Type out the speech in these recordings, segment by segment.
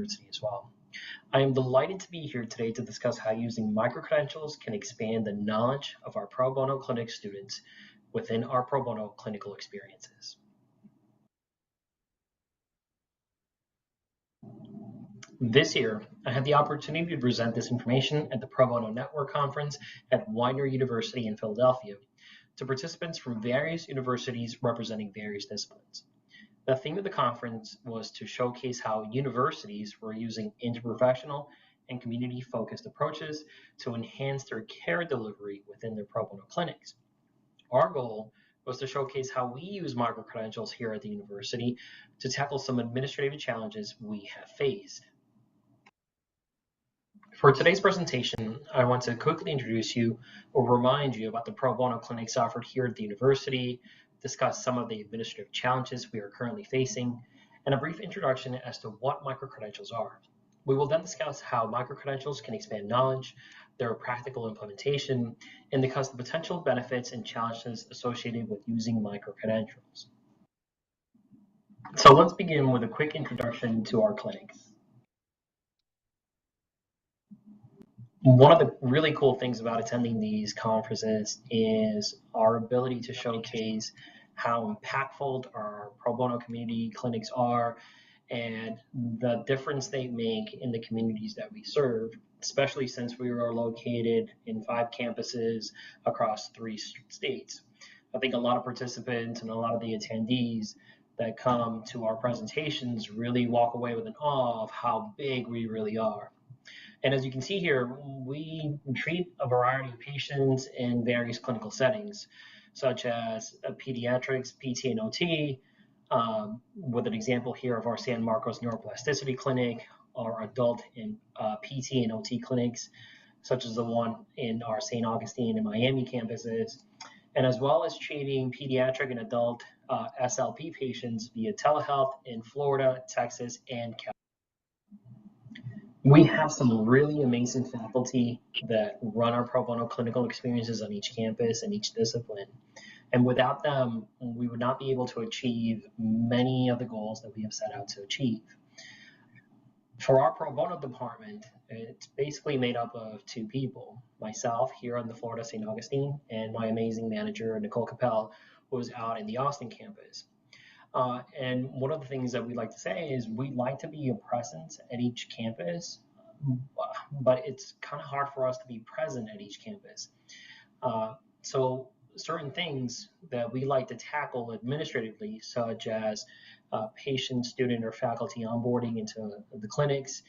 University as well. I am delighted to be here today to discuss how using micro-credentials can expand the knowledge of our pro bono clinic students within our pro bono clinical experiences. This year, I had the opportunity to present this information at the Pro Bono Network Conference at Widener University in Philadelphia to participants from various universities representing various disciplines. The theme of the conference was to showcase how universities were using interprofessional and community-focused approaches to enhance their care delivery within their pro bono clinics. Our goal was to showcase how we use micro-credentials here at the university to tackle some administrative challenges we have faced. For today's presentation, I want to quickly introduce you or remind you about the pro bono clinics offered here at the university, discuss some of the administrative challenges we are currently facing, and a brief introduction as to what micro-credentials are. We will then discuss how micro-credentials can expand knowledge, their practical implementation, and discuss the potential benefits and challenges associated with using micro-credentials. So let's begin with a quick introduction to our clinics. One of the really cool things about attending these conferences is our ability to showcase how impactful our pro bono community clinics are and the difference they make in the communities that we serve, especially since we are located in 5 campuses across 3 states. I think a lot of participants and a lot of the attendees that come to our presentations really walk away with an awe of how big we really are. And as you can see here, we treat a variety of patients in various clinical settings, such as pediatrics, PT, and OT, with an example here of our San Marcos Neuroplasticity Clinic, our adult and PT and OT clinics, such as the one in our St. Augustine and Miami campuses, and as well as treating pediatric and adult SLP patients via telehealth in Florida, Texas, and California. We have some really amazing faculty that run our pro bono clinical experiences on each campus and each discipline. And without them, we would not be able to achieve many of the goals that we have set out to achieve. For our pro bono department, it's basically made up of 2 people, myself here on the Florida St. Augustine and my amazing manager, Nicole Capel, who is out in the Austin campus. And one of the things that we like to say is we like to be a presence at each campus, but it's kind of hard for us to be present at each campus. So certain things that we like to tackle administratively, such as patient, student, or faculty onboarding into the clinics,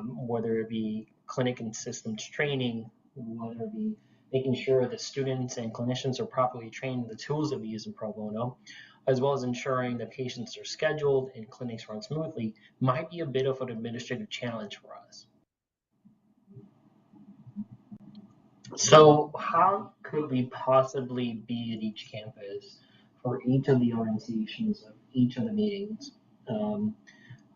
whether it be clinic and systems training, whether it be making sure that students and clinicians are properly trained in the tools that we use in pro bono, as well as ensuring that patients are scheduled and clinics run smoothly, might be a bit of an administrative challenge for us. So how could we possibly be at each campus for each of the orientations of each of the meetings?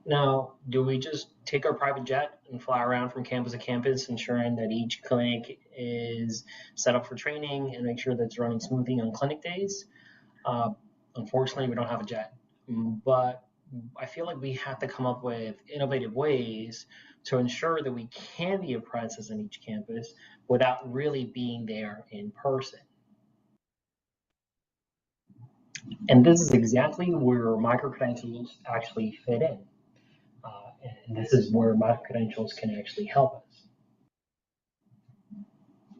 Now, do we just take our private jet and fly around from campus to campus, ensuring that each clinic is set up for training and make sure that it's running smoothly on clinic days? Unfortunately, we don't have a jet, but I feel like we have to come up with innovative ways to ensure that we can be a presence in each campus without really being there in person. And this is exactly where micro-credentials actually fit in. And this is where micro-credentials can actually help us.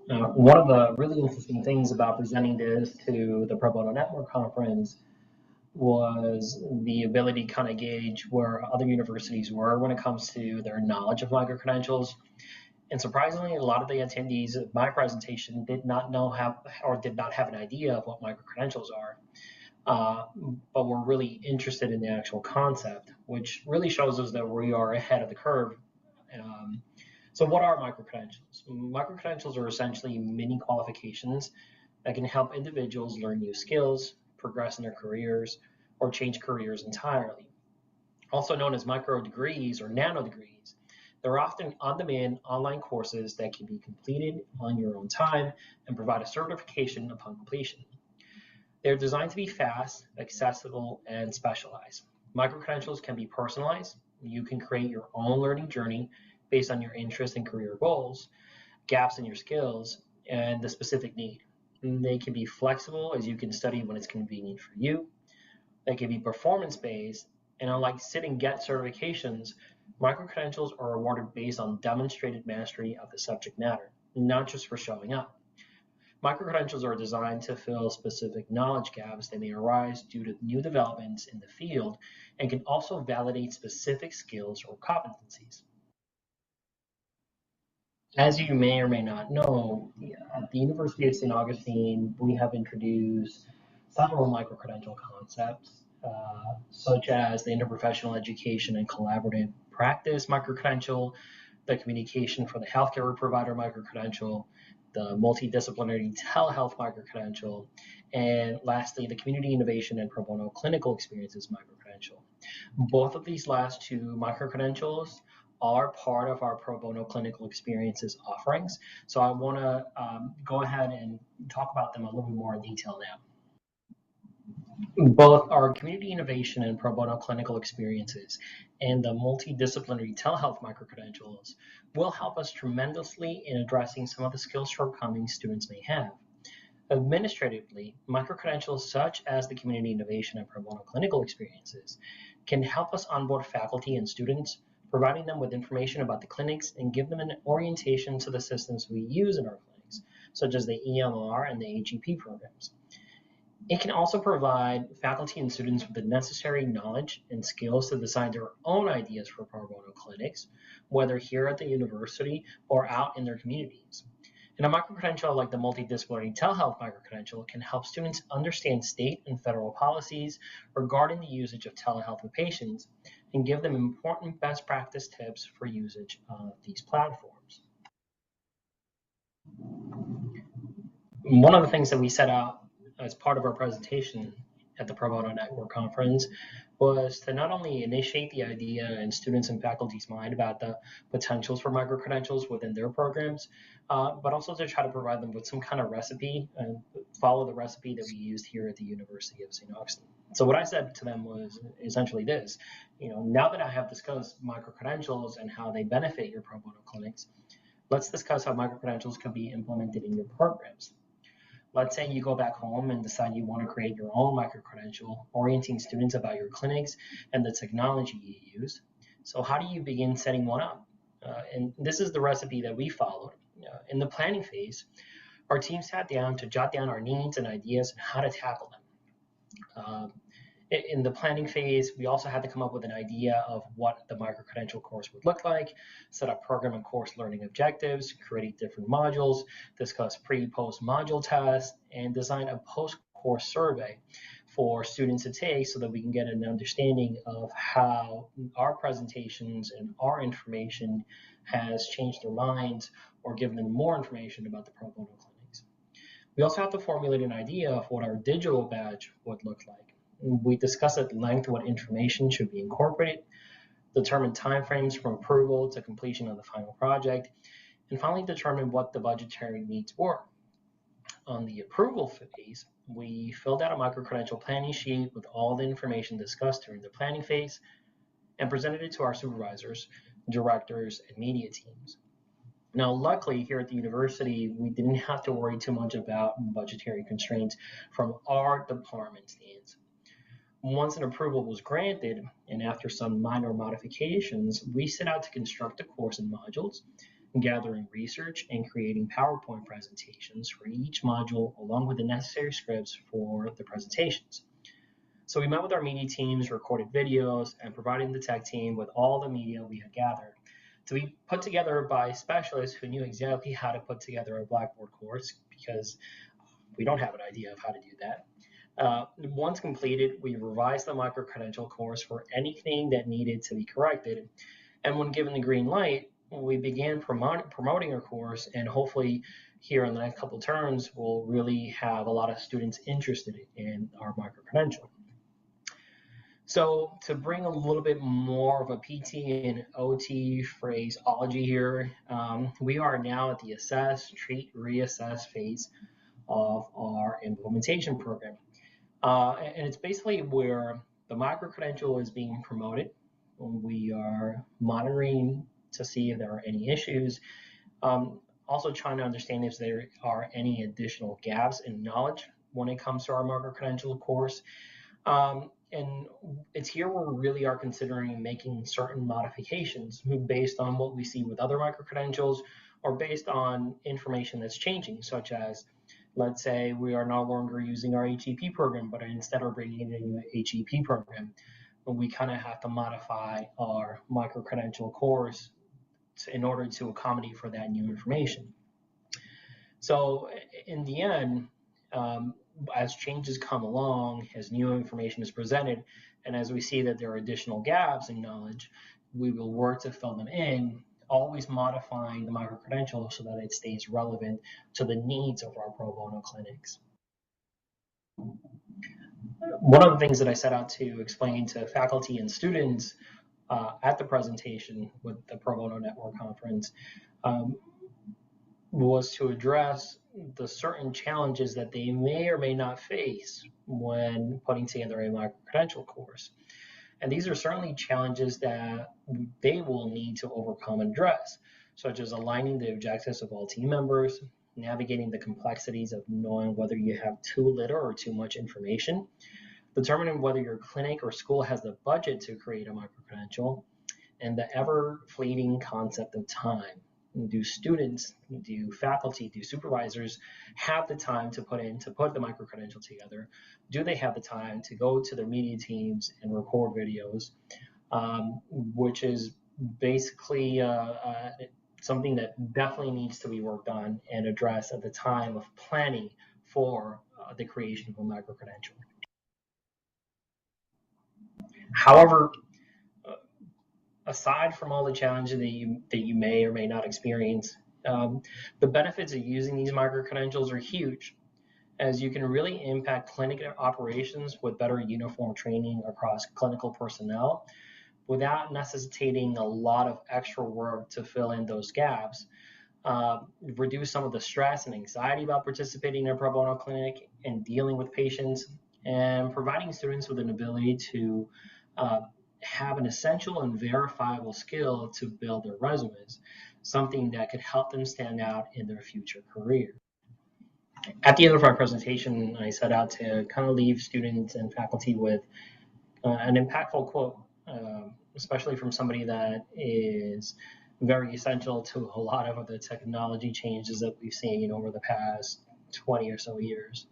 One of the really interesting things about presenting this to the Pro Bono Network Conference was the ability to kind of gauge where other universities were when it comes to their knowledge of micro-credentials. And surprisingly, a lot of the attendees of my presentation did not have an idea of what micro-credentials are, but were really interested in the actual concept, which really shows us that we are ahead of the curve. So what are micro-credentials? Micro-credentials are essentially mini qualifications that can help individuals learn new skills, progress in their careers, or change careers entirely. Also known as micro degrees or nano degrees, they're often on-demand online courses that can be completed on your own time and provide a certification upon completion. They're designed to be fast, accessible, and specialized. Micro-credentials can be personalized, You can create your own learning journey based on your interest and career goals, gaps in your skills, and the specific need. They can be flexible as you can study when it's convenient for you. They can be performance based, and unlike sit and get certifications, micro credentials are awarded based on demonstrated mastery of the subject matter, not just for showing up. Micro-credentials are designed to fill specific knowledge gaps that may arise due to new developments in the field and can also validate specific skills or competencies. As you may or may not know, at the University of St. Augustine, we have introduced several micro-credential concepts, such as the interprofessional education and collaborative practice micro-credential, the communication for the healthcare provider micro-credential, the multidisciplinary telehealth micro-credential, and lastly, the community innovation and pro bono clinical experiences micro-credential. Both of these last two micro-credentials are part of our pro bono clinical experiences offerings. So I want to go ahead and talk about them a little bit more in detail now. Both our community innovation and pro bono clinical experiences and the multidisciplinary telehealth micro-credentials will help us tremendously in addressing some of the skill shortcomings students may have. Administratively, micro-credentials such as the community innovation and pro bono clinical experiences can help us onboard faculty and students, providing them with information about the clinics and give them an orientation to the systems we use in our clinics, such as the EMR and the AGP programs. It can also provide faculty and students with the necessary knowledge and skills to design their own ideas for pro bono clinics, whether here at the university or out in their communities. And a micro-credential like the multidisciplinary telehealth micro-credential can help students understand state and federal policies regarding the usage of telehealth with patients and give them important best practice tips for usage of these platforms. One of the things that we set out as part of our presentation at the Pro Bono Network Conference was to not only initiate the idea in students and faculty's mind about the potentials for micro-credentials within their programs, but also to try to provide them with some kind of recipe and follow the recipe that we used here at the University of St. Augustine. So what I said to them was essentially this: now that I have discussed micro-credentials and how they benefit your pro bono clinics, let's discuss how micro-credentials can be implemented in your programs. Let's say you go back home and decide you want to create your own micro-credential, orienting students about your clinics and the technology you use. So how do you begin setting one up? And this is the recipe that we followed. In the planning phase, our team sat down to jot down our needs and ideas and how to tackle them. In the planning phase, we also had to come up with an idea of what the micro-credential course would look like, set up program and course learning objectives, create different modules, discuss pre-post module tests, and design a post-course survey for students to take so that we can get an understanding of how our presentations and our information has changed their minds or given them more information about the pro bono clinics. We also have to formulate an idea of what our digital badge would look like. We discuss at length what information should be incorporated, determine timeframes from approval to completion of the final project, and finally determine what the budgetary needs were. On the approval phase, we filled out a micro-credential planning sheet with all the information discussed during the planning phase and presented it to our supervisors, directors, and media teams. Now, luckily, here at the university, we didn't have to worry too much about budgetary constraints from our department stands. Once an approval was granted, and after some minor modifications, we set out to construct the course in modules, gathering research and creating PowerPoint presentations for each module, along with the necessary scripts for the presentations. So we met with our media teams, recorded videos, and provided the tech team with all the media we had gathered to be put together by specialists who knew exactly how to put together a Blackboard course, because we don't have an idea of how to do that. Once completed, we revised the micro-credential course for anything that needed to be corrected. And when given the green light, we began promoting our course, and hopefully here in the next couple of terms, we'll really have a lot of students interested in our micro-credential. So to bring a little bit more of a PT and OT phraseology here, we are now at the assess, treat, reassess phase of our implementation program. And it's basically where the micro-credential is being promoted, We are monitoring to see if there are any issues. Also trying to understand if there are any additional gaps in knowledge when it comes to our micro-credential course. And it's here where we really are considering making certain modifications based on what we see with other micro-credentials or based on information that's changing, such as, let's say we are no longer using our HEP program, but instead are bringing in a HEP program. We kind of have to modify our micro-credential course in order to accommodate for that new information. So in the end, as changes come along, as new information is presented, and as we see that there are additional gaps in knowledge, we will work to fill them in, always modifying the micro-credential so that it stays relevant to the needs of our pro bono clinics. One of the things that I set out to explain to faculty and students at the presentation with the Pro Bono Network Conference was to address the certain challenges that they may or may not face when putting together a micro-credential course. And these are certainly challenges that they will need to overcome and address, such as aligning the objectives of all team members, navigating the complexities of knowing whether you have too little or too much information, determining whether your clinic or school has the budget to create a micro-credential, and the ever-fleeting concept of time. Do students, do faculty, do supervisors have the time to put the micro-credential together? Do they have the time to go to their media teams and record videos, which is basically something that definitely needs to be worked on and addressed at the time of planning for the creation of a micro-credential. However, aside from all the challenges that you may or may not experience, the benefits of using these micro-credentials are huge, as you can really impact clinic operations with better uniform training across clinical personnel without necessitating a lot of extra work to fill in those gaps, reduce some of the stress and anxiety about participating in a pro bono clinic and dealing with patients, and providing students with an ability to have an essential and verifiable skill to build their resumes, something that could help them stand out in their future career. At the end of our presentation, I set out to kind of leave students and faculty with an impactful quote, especially from somebody that is very essential to a lot of the technology changes that we've seen over the past 20 or so years.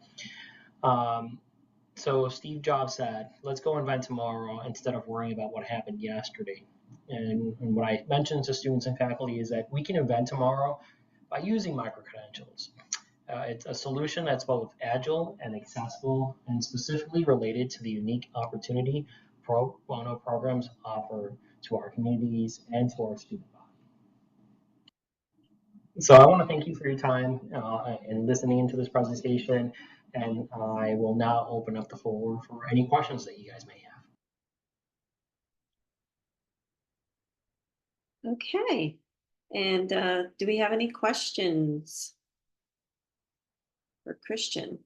So Steve Jobs said, let's go invent tomorrow instead of worrying about what happened yesterday. And what I mentioned to students and faculty is that we can invent tomorrow by using micro-credentials. It's a solution that's both agile and accessible and specifically related to the unique opportunity pro bono programs offer to our communities and to our student body. So I want to thank you for your time and listening to this presentation, and I will now open up the floor for any questions that you guys may have. Okay, and do we have any questions for Christian?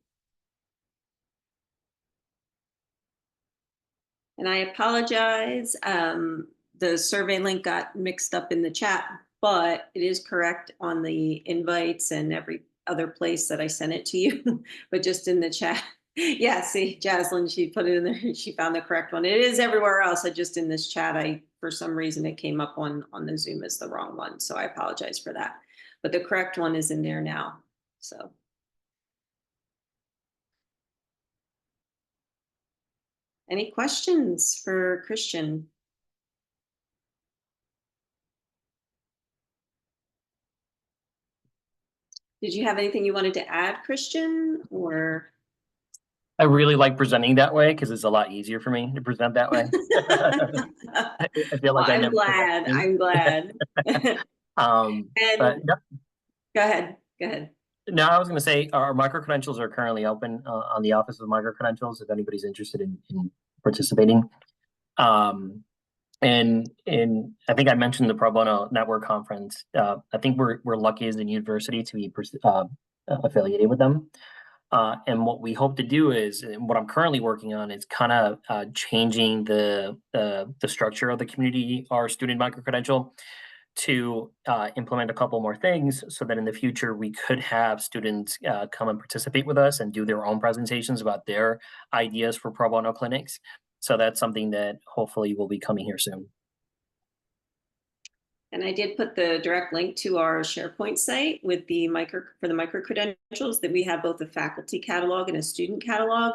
And I apologize, the survey link got mixed up in the chat, but it is correct on the invites and every other place that I sent it to you, but just in the chat. Yeah, see, Jaslyn, she put it in there, she found the correct one. It is everywhere else, just in this chat, for some reason it came up on the Zoom as the wrong one, so I apologize for that. But the correct one is in there now, so. Any questions for Christian? Did you have anything you wanted to add, Christian, or? I really like presenting that way because it's a lot easier for me to present that way. I feel like I'm glad. But no. Go ahead. No, I was going to say our micro-credentials are currently open on the Office of Micro-Credentials if anybody's interested in participating. And I think I mentioned the Pro Bono Network Conference. I think we're lucky as a university to be affiliated with them. And what we hope to do is, and what I'm currently working on is kind of changing the structure of the community, our student micro credential, to implement a couple more things so that in the future we could have students come and participate with us and do their own presentations about their ideas for pro bono clinics. So that's something that hopefully will be coming here soon. And I did put the direct link to our SharePoint site with the micro credentials, that we have both a faculty catalog and a student catalog.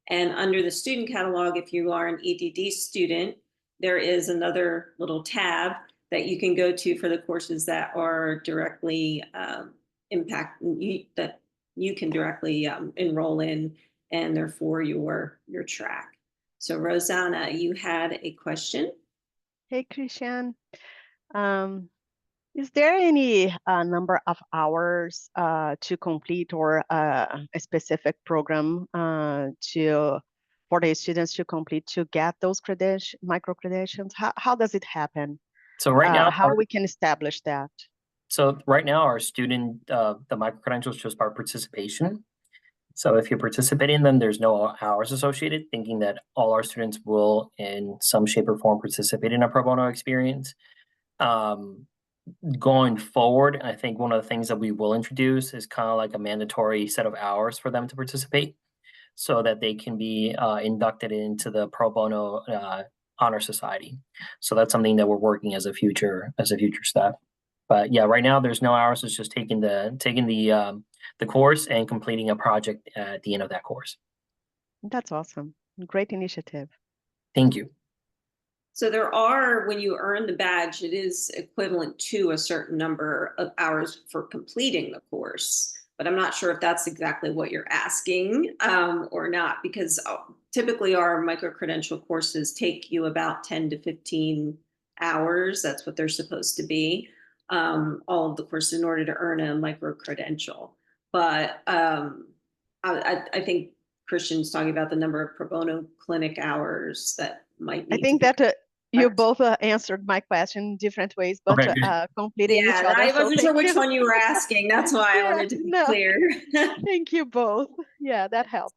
And under the student catalog, if you are an EDD student, there is another little tab that you can go to for the courses that are directly that you can directly enroll in, and they're for your track. So Rosanna, you had a question. Hey, Christian. Is there any number of hours to complete, or a specific program for the students to complete to get those micro credentials? How does it happen? So right now, how we can establish that? So right now, our student, the micro credentials just by participation. So if you participate in them, there's no hours associated, thinking that all our students will in some shape or form participate in a pro bono experience. Going forward, I think one of the things that we will introduce is kind of like a mandatory set of hours for them to participate so that they can be inducted into the pro bono honor society. So that's something that we're working as a future step. But yeah, right now there's no hours. It's just taking the course and completing a project at the end of that course. That's awesome. Great initiative. Thank you. So there are, when you earn the badge, it is equivalent to a certain number of hours for completing the course. But I'm not sure if that's exactly what you're asking or not, because typically our micro-credential courses take you about 10 to 15 hours. That's what they're supposed to be, all of the courses, in order to earn a micro-credential. But I think Christian's talking about the number of pro bono clinic hours that might need. I think that you both answered my question in different ways, but Okay, completing each other. I wasn't sure which you. one you were asking. That's why I wanted to be clear. Thank you both. Yeah, that helps.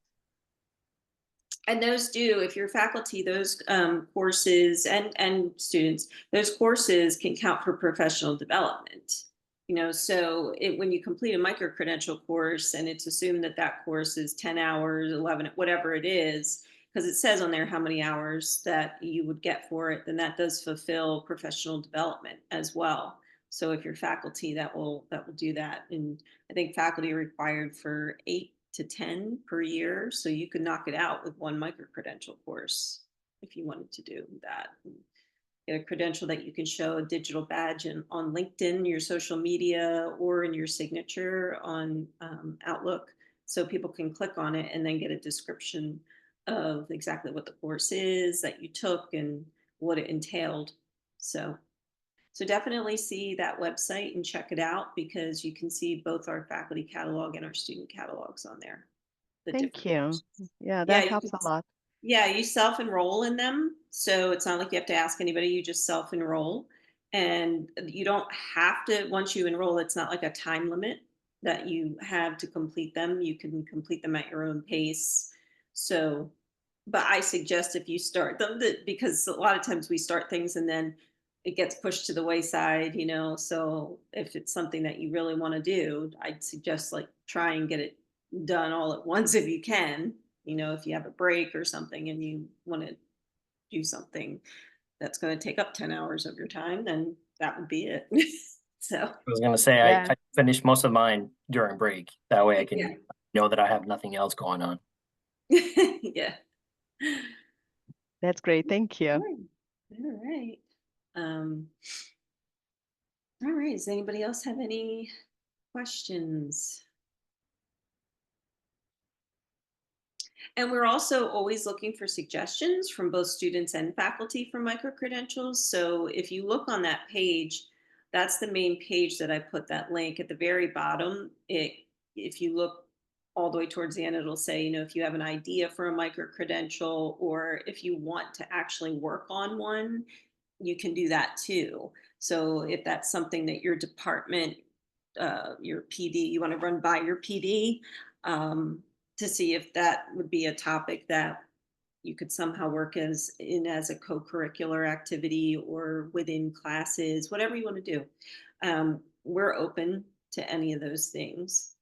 And those do, if you're faculty, those courses and students, those courses can count for professional development. So when you complete a micro-credential course and it's assumed that that course is 10 hours, 11, whatever it is, because it says on there how many hours that you would get for it, then that does fulfill professional development as well. So if you're faculty, that will do that. And I think faculty are required for 8 to 10 per year. So you could knock it out with one micro-credential course if you wanted to do that. Get a credential that you can show, a digital badge on LinkedIn, your social media, or in your signature on Outlook, so people can click on it and then get a description of exactly what the course is that you took and what it entailed. So definitely see that website and check it out, because you can see both our faculty catalog and our student catalogs on there. Thank you. Yeah, that helps a lot. Yeah, you self-enroll in them. So it's not like you have to ask anybody, you just self-enroll. And you don't have to, once you enroll, it's not like a time limit that you have to complete them. You can complete them at your own pace. So, but I suggest if you start them, because a lot of times we start things and then it gets pushed to the wayside, so if it's something that you really want to do, I'd suggest try and get it done all at once if you can. If you have a break or something and you want to do something that's going to take up 10 hours of your time, then that would be it. So I was going to say, I finished most of mine during break. That way I can know that I have nothing else going on. Yeah. That's great. Thank you. All right. All right. Does anybody else have any questions? And we're also always looking for suggestions from both students and faculty for micro-credentials. So if you look on that page, that's the main page that I put that link at the very bottom. If you look all the way towards the end, it'll say, if you have an idea for a micro-credential, or if you want to actually work on one, you can do that too. So if that's something that your department, your PD, you want to run by your PD, to see if that would be a topic that you could somehow work as a co-curricular activity or within classes, whatever you want to do. We're open to any of those things.